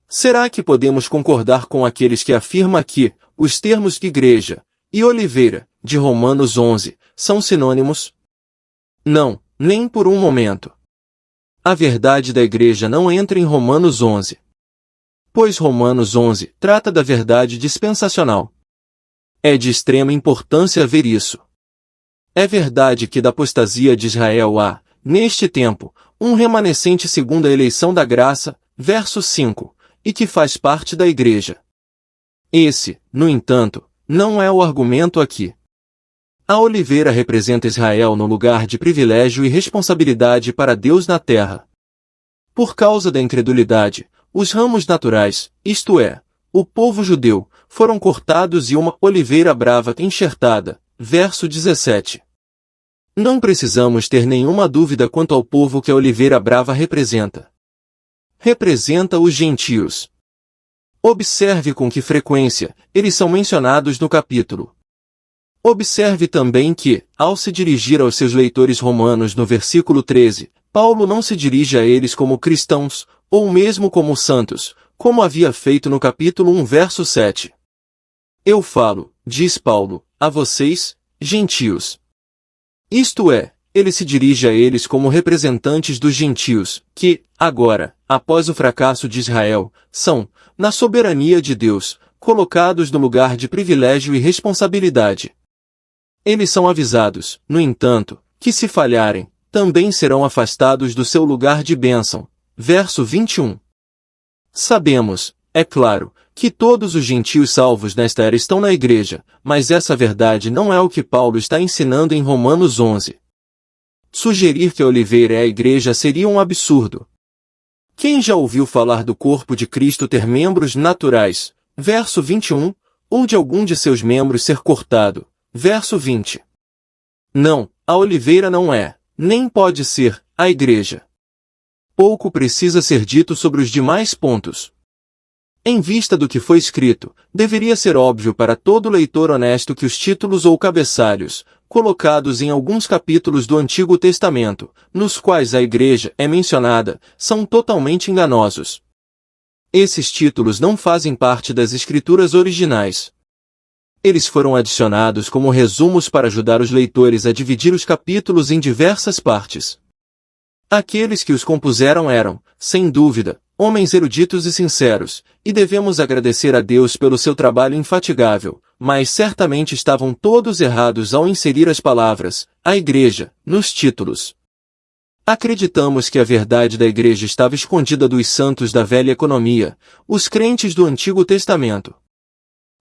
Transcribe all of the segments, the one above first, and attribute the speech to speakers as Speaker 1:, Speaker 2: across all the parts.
Speaker 1: Será que podemos concordar com aqueles que afirmam que os termos igreja e oliveira, de Romanos 11, são sinônimos? Não, nem por um momento. A verdade da igreja não entra em Romanos 11. Pois Romanos 11 trata da verdade dispensacional. É de extrema importância ver isso. É verdade que da apostasia de Israel há, neste tempo, um remanescente segundo a eleição da graça, verso 5, e que faz parte da igreja. Esse, no entanto, não é o argumento aqui. A oliveira representa Israel no lugar de privilégio e responsabilidade para Deus na terra. Por causa da incredulidade, os ramos naturais, isto é, o povo judeu, foram cortados e uma oliveira brava enxertada. Verso 17. Não precisamos ter nenhuma dúvida quanto ao povo que a oliveira brava representa. Representa os gentios. Observe com que frequência eles são mencionados no capítulo. Observe também que, ao se dirigir aos seus leitores romanos no versículo 13, Paulo não se dirige a eles como cristãos, ou mesmo como santos, como havia feito no capítulo 1 verso 7. Eu falo, diz Paulo, a vocês, gentios. Isto é, ele se dirige a eles como representantes dos gentios, que, agora, após o fracasso de Israel, são, na soberania de Deus, colocados no lugar de privilégio e responsabilidade. Eles são avisados, no entanto, que se falharem, também serão afastados do seu lugar de bênção. Verso 21. Sabemos, é claro, que todos os gentios salvos nesta era estão na igreja, mas essa verdade não é o que Paulo está ensinando em Romanos 11. Sugerir que a oliveira é a igreja seria um absurdo. Quem já ouviu falar do corpo de Cristo ter membros naturais? Verso 21, ou de algum de seus membros ser cortado? Verso 20. Não, a oliveira não é, nem pode ser, a igreja. Pouco precisa ser dito sobre os demais pontos. Em vista do que foi escrito, deveria ser óbvio para todo leitor honesto que os títulos ou cabeçalhos, colocados em alguns capítulos do Antigo Testamento, nos quais a igreja é mencionada, são totalmente enganosos. Esses títulos não fazem parte das escrituras originais. Eles foram adicionados como resumos para ajudar os leitores a dividir os capítulos em diversas partes. Aqueles que os compuseram eram, sem dúvida, homens eruditos e sinceros, e devemos agradecer a Deus pelo seu trabalho infatigável, mas certamente estavam todos errados ao inserir as palavras, a igreja, nos títulos. Acreditamos que a verdade da igreja estava escondida dos santos da velha economia, os crentes do Antigo Testamento.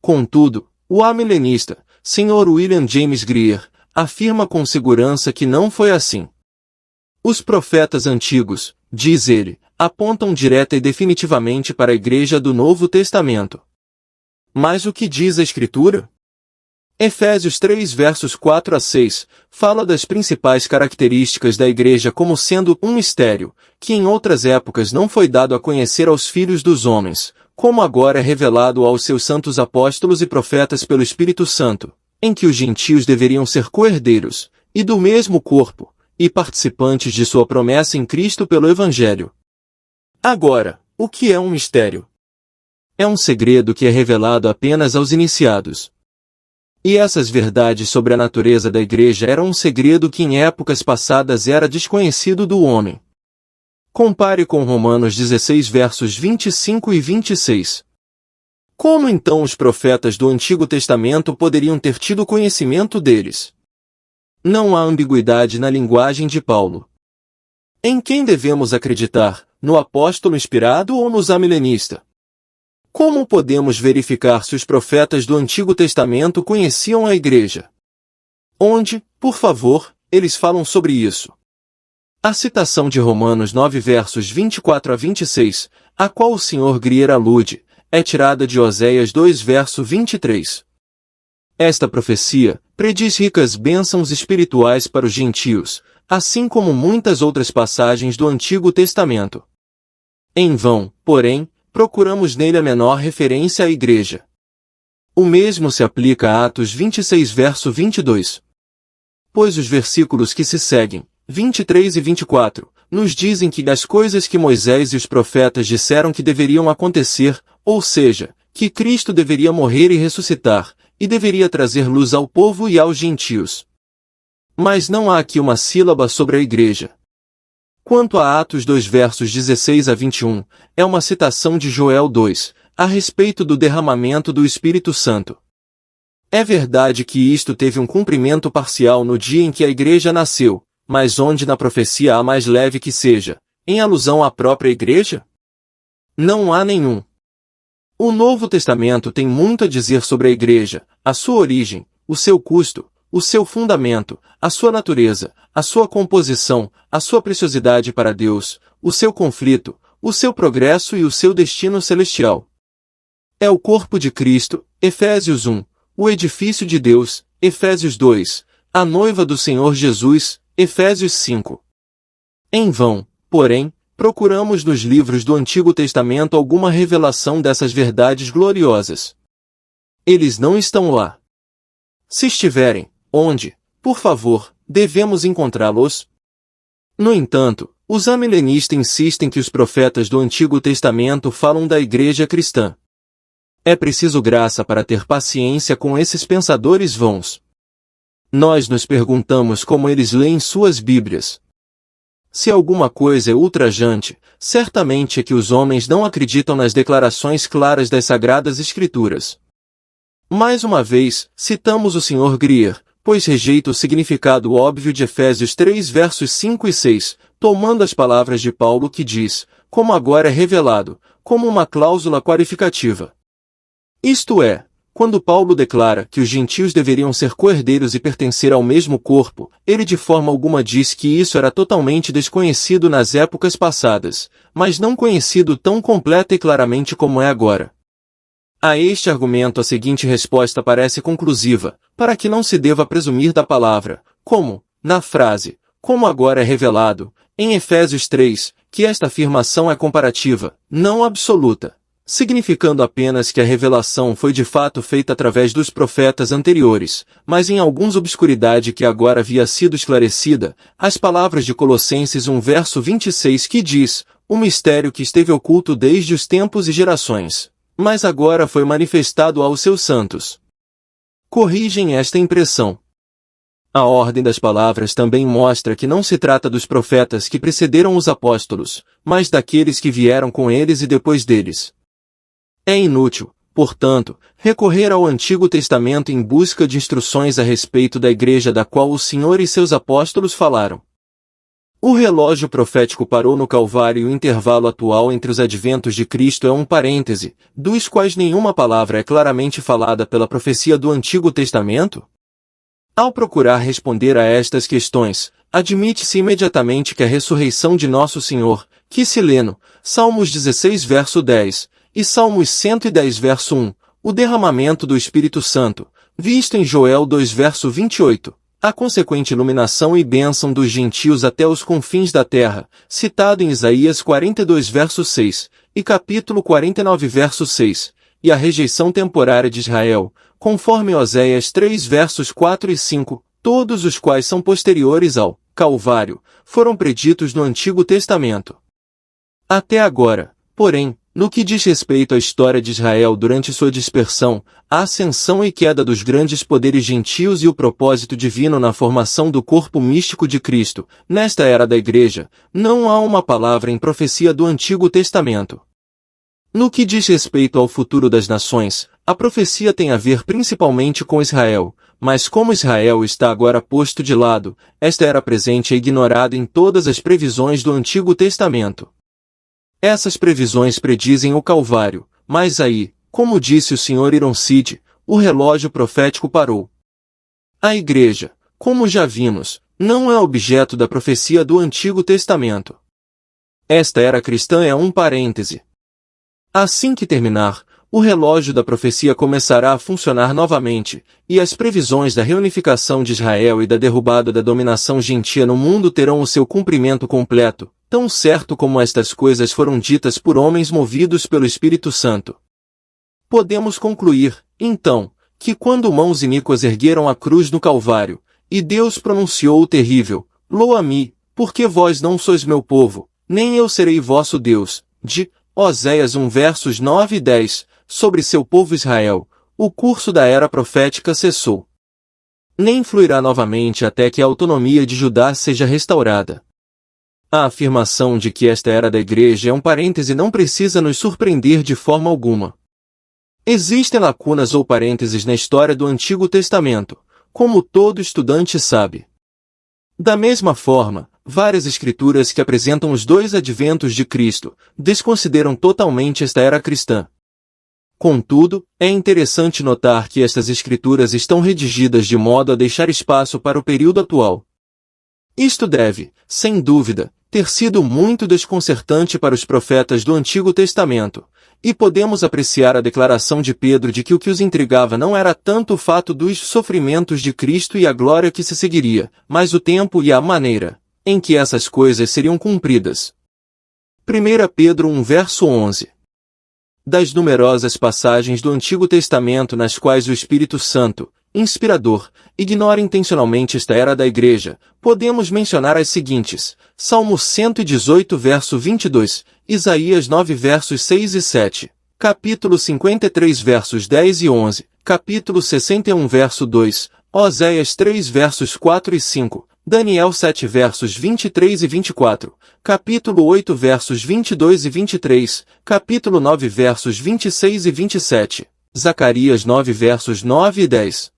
Speaker 1: Contudo, o amilenista, Sr. William James Greer, afirma com segurança que não foi assim. Os profetas antigos, diz ele, apontam direta e definitivamente para a igreja do Novo Testamento. Mas o que diz a Escritura? Efésios 3 versos 4 a 6, fala das principais características da igreja como sendo um mistério, que em outras épocas não foi dado a conhecer aos filhos dos homens, como agora é revelado aos seus santos apóstolos e profetas pelo Espírito Santo, em que os gentios deveriam ser co-herdeiros, e do mesmo corpo, e participantes de sua promessa em Cristo pelo Evangelho. Agora, o que é um mistério? É um segredo que é revelado apenas aos iniciados. E essas verdades sobre a natureza da igreja eram um segredo que em épocas passadas era desconhecido do homem. Compare com Romanos 16 versos 25 e 26. Como então os profetas do Antigo Testamento poderiam ter tido conhecimento deles? Não há ambiguidade na linguagem de Paulo. Em quem devemos acreditar, no apóstolo inspirado ou nos amilenista? Como podemos verificar se os profetas do Antigo Testamento conheciam a igreja? Onde, por favor, eles falam sobre isso? A citação de Romanos 9 versos 24 a 26, a qual o Sr. Greer alude, é tirada de Oséias 2 verso 23. Esta profecia prediz ricas bênçãos espirituais para os gentios, assim como muitas outras passagens do Antigo Testamento. Em vão, porém, procuramos nele a menor referência à igreja. O mesmo se aplica a Atos 26 verso 22. Pois os versículos que se seguem, 23 e 24, nos dizem que as coisas que Moisés e os profetas disseram que deveriam acontecer, ou seja, que Cristo deveria morrer e ressuscitar, e deveria trazer luz ao povo e aos gentios. Mas não há aqui uma sílaba sobre a igreja. Quanto a Atos 2 versos 16 a 21, é uma citação de Joel 2, a respeito do derramamento do Espírito Santo. É verdade que isto teve um cumprimento parcial no dia em que a igreja nasceu, mas onde na profecia há mais leve que seja, em alusão à própria igreja? Não há nenhum. O Novo Testamento tem muito a dizer sobre a igreja, a sua origem, o seu custo, o seu fundamento, a sua natureza, a sua composição, a sua preciosidade para Deus, o seu conflito, o seu progresso e o seu destino celestial. É o corpo de Cristo, Efésios 1, o edifício de Deus, Efésios 2, a noiva do Senhor Jesus, Efésios 5. Em vão, porém, procuramos nos livros do Antigo Testamento alguma revelação dessas verdades gloriosas. Eles não estão lá. Se estiverem, onde, por favor, devemos encontrá-los? No entanto, os amilenistas insistem que os profetas do Antigo Testamento falam da igreja cristã. É preciso graça para ter paciência com esses pensadores vãos. Nós nos perguntamos como eles leem suas Bíblias. Se alguma coisa é ultrajante, certamente é que os homens não acreditam nas declarações claras das Sagradas Escrituras. Mais uma vez, citamos o Sr. Grier, pois rejeita o significado óbvio de Efésios 3 versos 5 e 6, tomando as palavras de Paulo que diz, como agora é revelado, como uma cláusula qualificativa. Isto é, quando Paulo declara que os gentios deveriam ser coerdeiros e pertencer ao mesmo corpo, ele de forma alguma diz que isso era totalmente desconhecido nas épocas passadas, mas não conhecido tão completa e claramente como é agora. A este argumento a seguinte resposta parece conclusiva, para que não se deva presumir da palavra, como, na frase, como agora é revelado, em Efésios 3, que esta afirmação é comparativa, não absoluta, significando apenas que a revelação foi de fato feita através dos profetas anteriores, mas em alguns obscuridade que agora havia sido esclarecida, as palavras de Colossenses 1 verso 26 que diz, o mistério que esteve oculto desde os tempos e gerações, mas agora foi manifestado aos seus santos. Corrigem esta impressão. A ordem das palavras também mostra que não se trata dos profetas que precederam os apóstolos, mas daqueles que vieram com eles e depois deles. É inútil, portanto, recorrer ao Antigo Testamento em busca de instruções a respeito da igreja da qual o Senhor e seus apóstolos falaram. O relógio profético parou no Calvário e o intervalo atual entre os adventos de Cristo é um parêntese, dos quais nenhuma palavra é claramente falada pela profecia do Antigo Testamento? Ao procurar responder a estas questões, admite-se imediatamente que a ressurreição de Nosso Senhor, que se lê no Salmos 16 verso 10, e Salmos 110 verso 1, o derramamento do Espírito Santo, visto em Joel 2 verso 28, a consequente iluminação e bênção dos gentios até os confins da terra, citado em Isaías 42 verso 6, e capítulo 49 verso 6, e a rejeição temporária de Israel, conforme Oséias 3 versos 4 e 5, todos os quais são posteriores ao Calvário, foram preditos no Antigo Testamento. Até agora, porém, no que diz respeito à história de Israel durante sua dispersão, a ascensão e queda dos grandes poderes gentios e o propósito divino na formação do corpo místico de Cristo, nesta era da Igreja, não há uma palavra em profecia do Antigo Testamento. No que diz respeito ao futuro das nações, a profecia tem a ver principalmente com Israel, mas como Israel está agora posto de lado, esta era presente e ignorada em todas as previsões do Antigo Testamento. Essas previsões predizem o Calvário, mas aí, como disse o Sr. Ironside, o relógio profético parou. A Igreja, como já vimos, não é objeto da profecia do Antigo Testamento. Esta era cristã é um parêntese. Assim que terminar, o relógio da profecia começará a funcionar novamente, e as previsões da reunificação de Israel e da derrubada da dominação gentia no mundo terão o seu cumprimento completo, tão certo como estas coisas foram ditas por homens movidos pelo Espírito Santo. Podemos concluir, então, que quando mãos iníquas ergueram a cruz no Calvário, e Deus pronunciou o terrível, Loami, porque vós não sois meu povo, nem eu serei vosso Deus. De Oséias 1 versos 9 e 10, sobre seu povo Israel, o curso da era profética cessou. Nem fluirá novamente até que a autonomia de Judá seja restaurada. A afirmação de que esta era da igreja é um parêntese não precisa nos surpreender de forma alguma. Existem lacunas ou parênteses na história do Antigo Testamento, como todo estudante sabe. Da mesma forma, várias escrituras que apresentam os dois adventos de Cristo desconsideram totalmente esta era cristã. Contudo, é interessante notar que estas escrituras estão redigidas de modo a deixar espaço para o período atual. Isto deve, sem dúvida, ter sido muito desconcertante para os profetas do Antigo Testamento, e podemos apreciar a declaração de Pedro de que o que os intrigava não era tanto o fato dos sofrimentos de Cristo e a glória que se seguiria, mas o tempo e a maneira em que essas coisas seriam cumpridas. 1 Pedro 1 verso 11. Das numerosas passagens do Antigo Testamento nas quais o Espírito Santo, inspirador, ignora intencionalmente esta era da igreja, podemos mencionar as seguintes: Salmo 118 verso 22, Isaías 9 versos 6 e 7, capítulo 53 versos 10 e 11, capítulo 61 verso 2, Oséias 3 versos 4 e 5, Daniel 7 versos 23 e 24, capítulo 8 versos 22 e 23, capítulo 9 versos 26 e 27, Zacarias 9 versos 9 e 10.